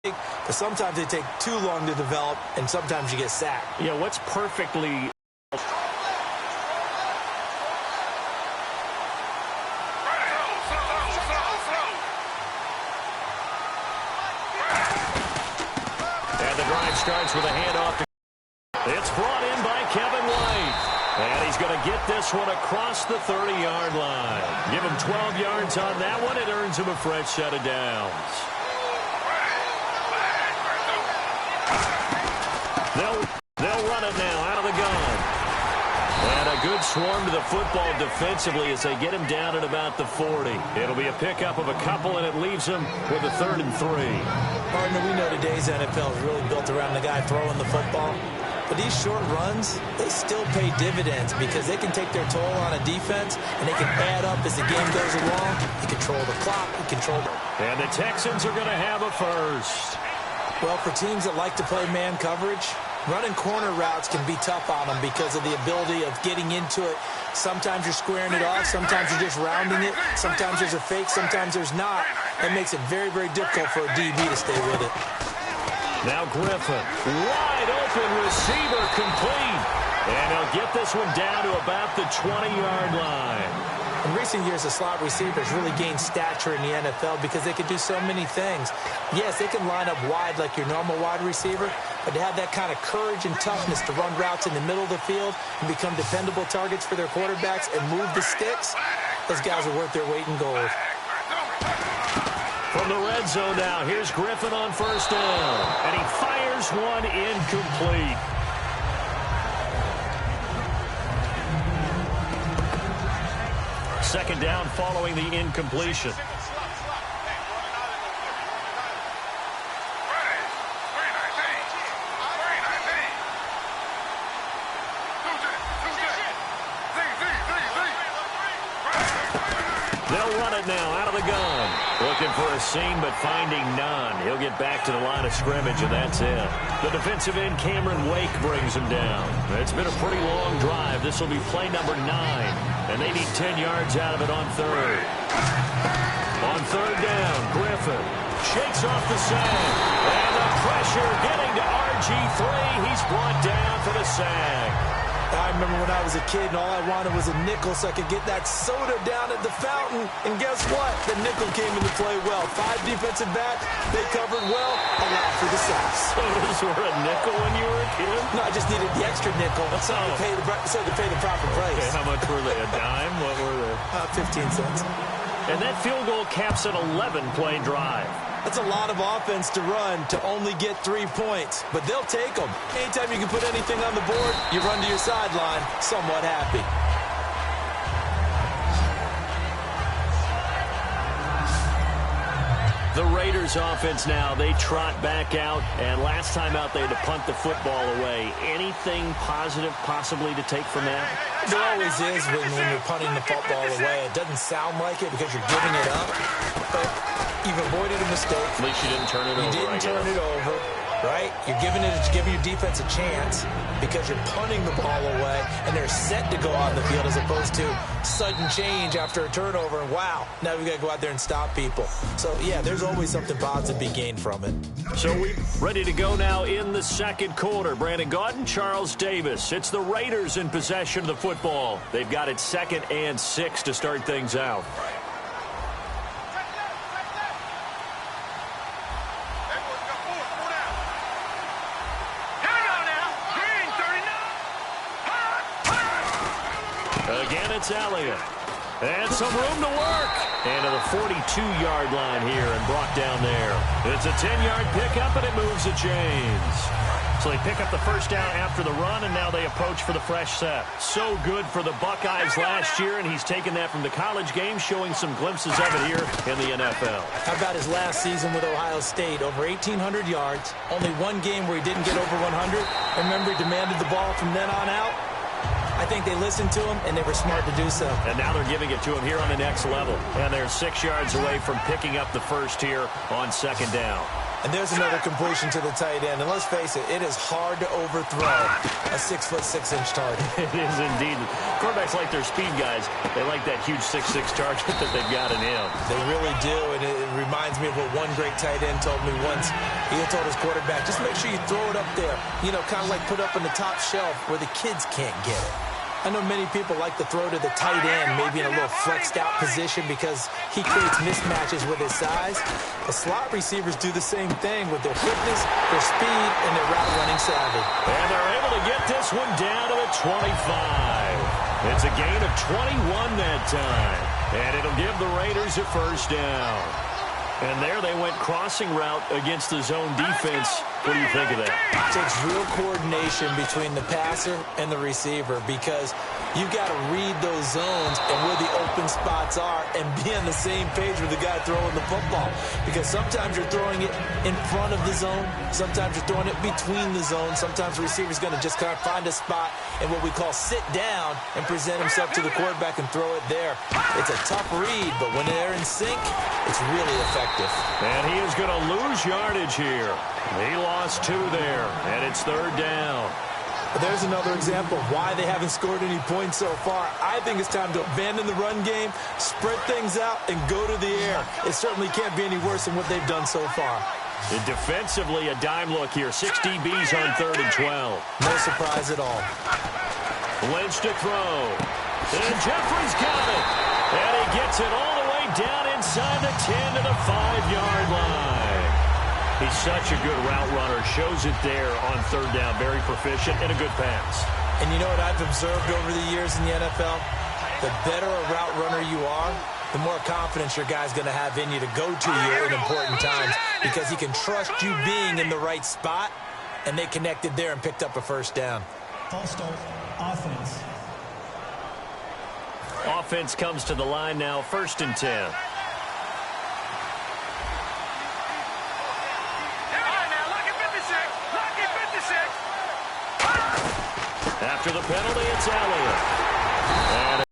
but sometimes they take too long to develop, and sometimes you get sacked. Yeah, what's perfectly... Starts with a handoff. It's brought in by Kevin White. And he's going to get this one across the 30-yard line. Give him 12 yards on that one. It earns him a fresh set of downs. They'll run it now out of the gun. And a good swarm to the football defensively as they get him down at about the 40. It'll be a pickup of a couple, and it leaves him with a 3rd and 3. Partner, we know today's NFL is really built around the guy throwing the football. But these short runs, they still pay dividends because they can take their toll on a defense, and they can add up as the game goes along. You control the clock, you control the... And the Texans are going to have a first. Well, for teams that like to play man coverage, running corner routes can be tough on them because of the ability of getting into it. Sometimes you're squaring it off. Sometimes you're just rounding it. Sometimes there's a fake. Sometimes there's not. That makes it very, very difficult for a DB to stay with it. Now Griffin, wide open receiver, complete. And he'll get this one down to about the 20-yard line. In recent years, the slot receivers really gained stature in the NFL because they can do so many things. Yes, they can line up wide like your normal wide receiver, but to have that kind of courage and toughness to run routes in the middle of the field and become dependable targets for their quarterbacks and move the sticks, those guys are worth their weight in gold. From the red zone now, here's Griffin on first down, and he fires one incomplete. Second down following the incompletion. They'll run it now out of the gun. Looking for a seam, but finding none. He'll get back to the line of scrimmage, and that's it. The defensive end, Cameron Wake, brings him down. It's been a pretty long drive. This will be play number 9, and they need 10 yards out of it on third. On third down, Griffin shakes off the sag, and the pressure getting to RG3. He's brought down for the sag. I remember when I was a kid and all I wanted was a nickel so I could get that soda down at the fountain. And guess what? The nickel came into play well. 5 defensive backs, they covered well, allowed for the sacks. Sodas were a nickel when you were a kid? No, I just needed the extra nickel so to pay the proper price. Okay, how much were they? A dime? What were they? 15 cents. And that field goal caps an 11-play drive. That's a lot of offense to run to only get 3 points, but they'll take them. Anytime you can put anything on the board, you run to your sideline somewhat happy. The Raiders offense now, they trot back out, and last time out they had to punt the football away. Anything positive possibly to take from that? There always is when you're punting the football away. It doesn't sound like it because you're giving it up, but you've avoided a mistake. At least you didn't turn it over. You didn't turn it over, right? You're giving your defense a chance because you're punting the ball away, and they're set to go on the field as opposed to sudden change after a turnover. And wow, now we've got to go out there and stop people. So, yeah, there's always something positive to be gained from it. So we're ready to go now in the second quarter. Brandon Gaudin, Charles Davis. It's the Raiders in possession of the football. They've got it 2nd and 6 to start things out. Again, it's Elliott. And some room to work. And to the 42-yard line here and brought down there. It's a 10-yard pickup, and it moves the chains. So they pick up the first down after the run, and now they approach for the fresh set. So good for the Buckeyes last year, and he's taken that from the college game, showing some glimpses of it here in the NFL. How about his last season with Ohio State? Over 1,800 yards. Only one game where he didn't get over 100. Remember, he demanded the ball from then on out. I think they listened to him, and they were smart to do so. And now they're giving it to him here on the next level. And they're 6 yards away from picking up the first here on 2nd down. And there's another completion to the tight end. And let's face it, it is hard to overthrow a 6'6" target. It is indeed. Quarterbacks like their speed guys. They like that huge 6'6" target that they've got in him. They really do, and it reminds me of what one great tight end told me once. He had told his quarterback, just make sure you throw it up there, you know, kind of like put up on the top shelf where the kids can't get it. I know many people like to throw to the tight end, maybe in a little flexed out position because he creates mismatches with his size. The slot receivers do the same thing with their quickness, their speed, and their route running savvy. And they're able to get this one down to the 25. It's a gain of 21 that time. And it'll give the Raiders a first down. And there they went crossing route against the zone defense. What do you think of that? It takes real coordination between the passer and the receiver because you've got to read those zones and where the open spots are and be on the same page with the guy throwing the football. Because sometimes you're throwing it in front of the zone. Sometimes you're throwing it between the zones. Sometimes the receiver's going to just kind of find a spot and what we call sit down and present himself to the quarterback and throw it there. It's a tough read, but when they're in sync, it's really effective. And he is going to lose yardage here. He lost 2 there, and it's third down. There's another example of why they haven't scored any points so far. I think it's time to abandon the run game, spread things out, and go to the air. It certainly can't be any worse than what they've done so far. And defensively, a dime look here. 6 DBs on 3rd and 12. No surprise at all. Lynch to throw. And Jeffrey's got it. And he gets it all the way down inside the 10 to the 5-yard line. He's such a good route runner. Shows it there on 3rd down. Very proficient and a good pass. And you know what I've observed over the years in the NFL? The better a route runner you are, the more confidence your guy's going to have in you to go to you in important times because he can trust you being in the right spot, and they connected there and picked up a first down. False start, offense. Offense comes to the line now, 1st and 10. After the penalty, it's Elliott. And